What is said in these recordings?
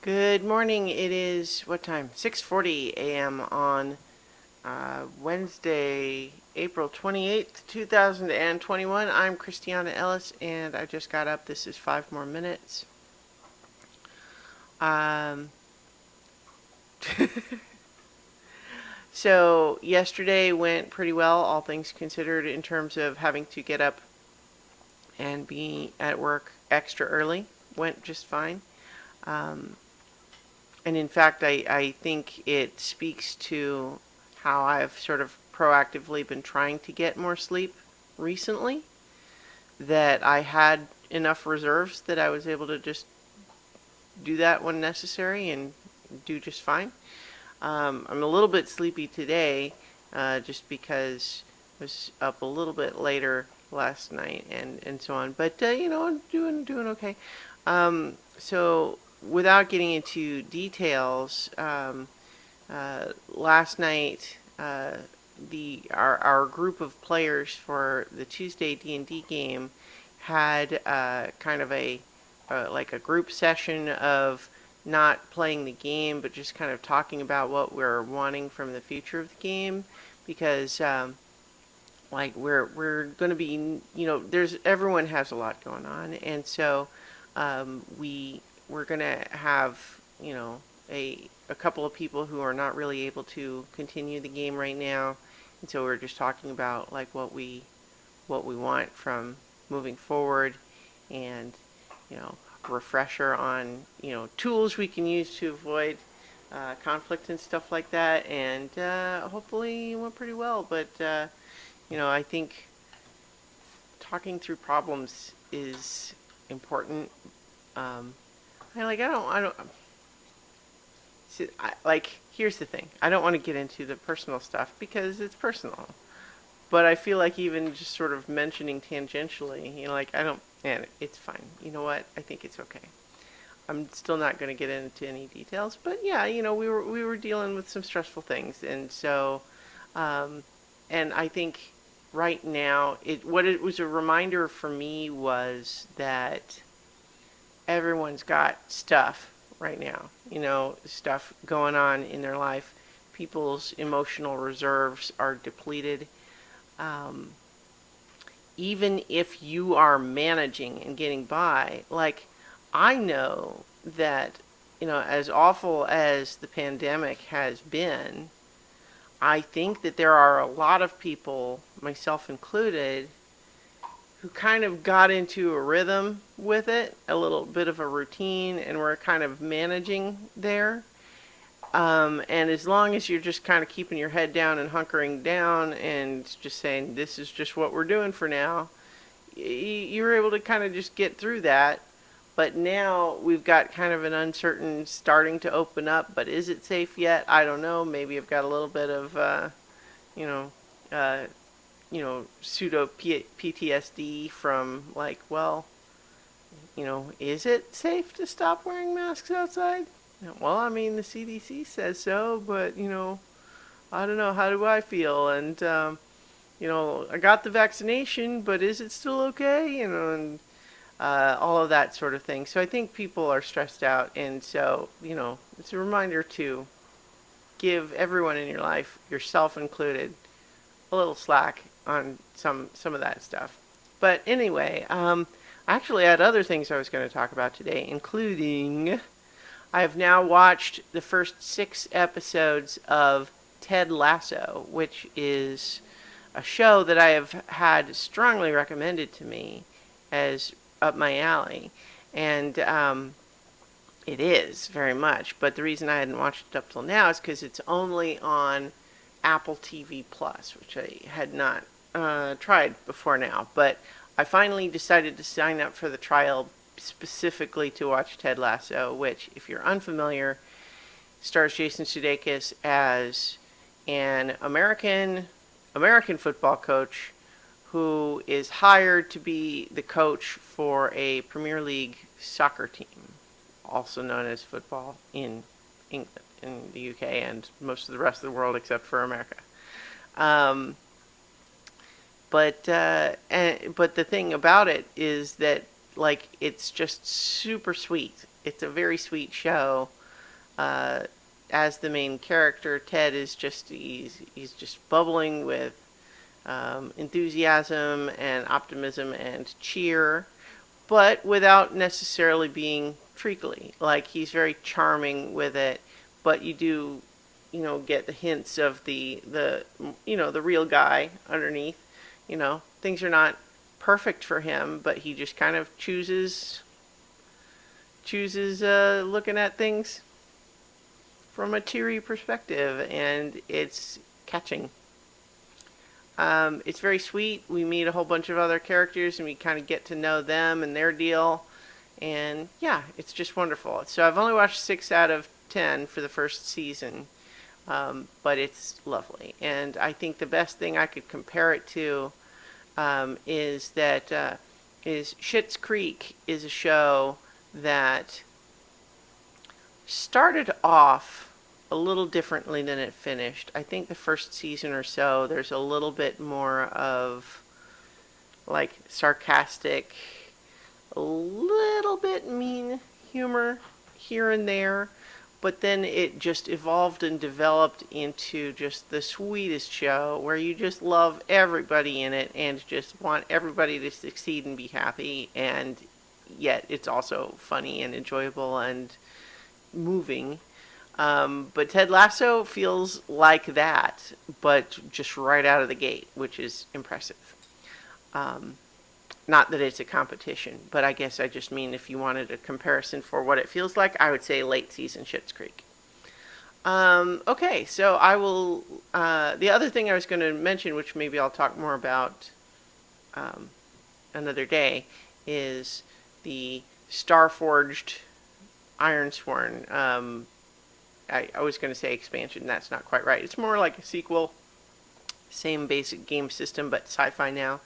Good morning. It is what time? 6:40 a.m. on Wednesday, April 28th, 2021. I'm Christiana Ellis, and I just got up. This is 5 more minutes. Um, so yesterday went pretty well, all things considered, in terms of having to get up and be at work extra early. Went just fine. Um, And in fact, I think it speaks to how I've sort of proactively been trying to get more sleep recently, that I had enough reserves that I was able to just do that when necessary and do just fine. I'm a little bit sleepy today, just because I was up a little bit later last night and so on. But I'm doing okay. So without getting into details, last night our group of players for the Tuesday D&D game had kind of a like a group session of not playing the game, but just kind of talking about what we're wanting from the future of the game, because like we're going to be, there's everyone has a lot going on, and so we're going to have, a couple of people who are not really able to continue the game right now, and so we're just talking about like what we want from moving forward, and refresher on tools we can use to avoid conflict and stuff like that, and hopefully it went pretty well. But I think talking through problems is important. I don't. See, here's the thing. I don't want to get into the personal stuff because it's personal. But I feel like even just sort of mentioning tangentially, I don't, man, it's fine. You know what? I think it's okay. I'm still not going to get into any details, but yeah, we were dealing with some stressful things, and so, um, and I think right now, what it was a reminder for me was that everyone's got stuff right now, stuff going on in their life. People's emotional reserves are depleted. Um, Even if you are managing and getting by, like, I know that, as awful as the pandemic has been, I think that there are a lot of people, myself included, who kind of got into a rhythm with it, a little bit of a routine, and we're kind of managing there. And as long as you're just kind of keeping your head down and hunkering down and just saying, this is just what we're doing for now, you're able to kind of just get through that. But now we've got kind of an uncertain starting to open up, but is it safe yet? I don't know. Maybe I've got a little bit of, you know, uh, pseudo PTSD from like, well, is it safe to stop wearing masks outside? Well, I mean, the CDC says so, but, I don't know. How do I feel? And, I got the vaccination, but is it still okay? And all of that sort of thing. So I think people are stressed out. And so, it's a reminder to give everyone in your life, yourself included, a little slack on some of that stuff. But anyway, I actually had other things I was going to talk about today, including I have now watched the first 6 episodes of Ted Lasso, which is a show that I have had strongly recommended to me as up my alley. And it is very much. But the reason I hadn't watched it up till now is because it's only on Apple TV Plus, which I had not tried before now. But I finally decided to sign up for the trial specifically to watch Ted Lasso, which, if you're unfamiliar, stars Jason Sudeikis as an American football coach who is hired to be the coach for a Premier League soccer team, also known as football in England, in the UK, and most of the rest of the world except for America. Um, but the thing about it is that, like it's just super sweet. It's a very sweet show. Uh, as the main character, Ted is just he's just bubbling with enthusiasm and optimism and cheer, but without necessarily being treacly. Like he's very charming with it, but you do, get the hints of the real guy underneath. Things are not perfect for him, but he just kind of chooses looking at things from a teary perspective, and it's catching. It's very sweet. We meet a whole bunch of other characters, and we kind of get to know them and their deal. And yeah, it's just wonderful. So I've only watched 6 out of 10 for the first season, but it's lovely. And I think the best thing I could compare it to is Schitt's Creek is a show that started off a little differently than it finished. I think the first season or so, there's a little bit more of like sarcastic, a little bit mean humor here and there, but then it just evolved and developed into just the sweetest show where you just love everybody in it and just want everybody to succeed and be happy, and yet it's also funny and enjoyable and moving. But Ted Lasso feels like that, but just right out of the gate, which is impressive. Not that it's a competition, but I guess I just mean if you wanted a comparison for what it feels like, I would say late season Schitt's Creek. Okay, so I will. The other thing I was going to mention, which maybe I'll talk more about another day, is the Starforged Ironsworn. I was going to say expansion. That's not quite right. It's more like a sequel. Same basic game system, but sci-fi now.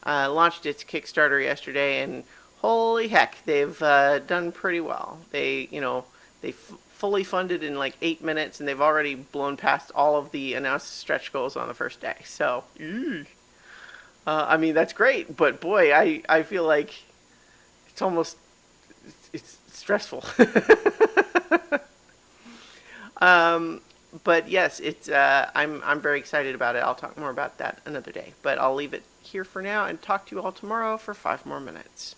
Launched its Kickstarter yesterday, and holy heck, they've done pretty well. They fully funded in like 8 minutes, and they've already blown past all of the announced stretch goals on the first day. So, I mean, that's great, but boy, I feel like it's stressful. But yes, it's I'm very excited about it. I'll talk more about that another day, but I'll leave it here for now and talk to you all tomorrow for 5 more minutes.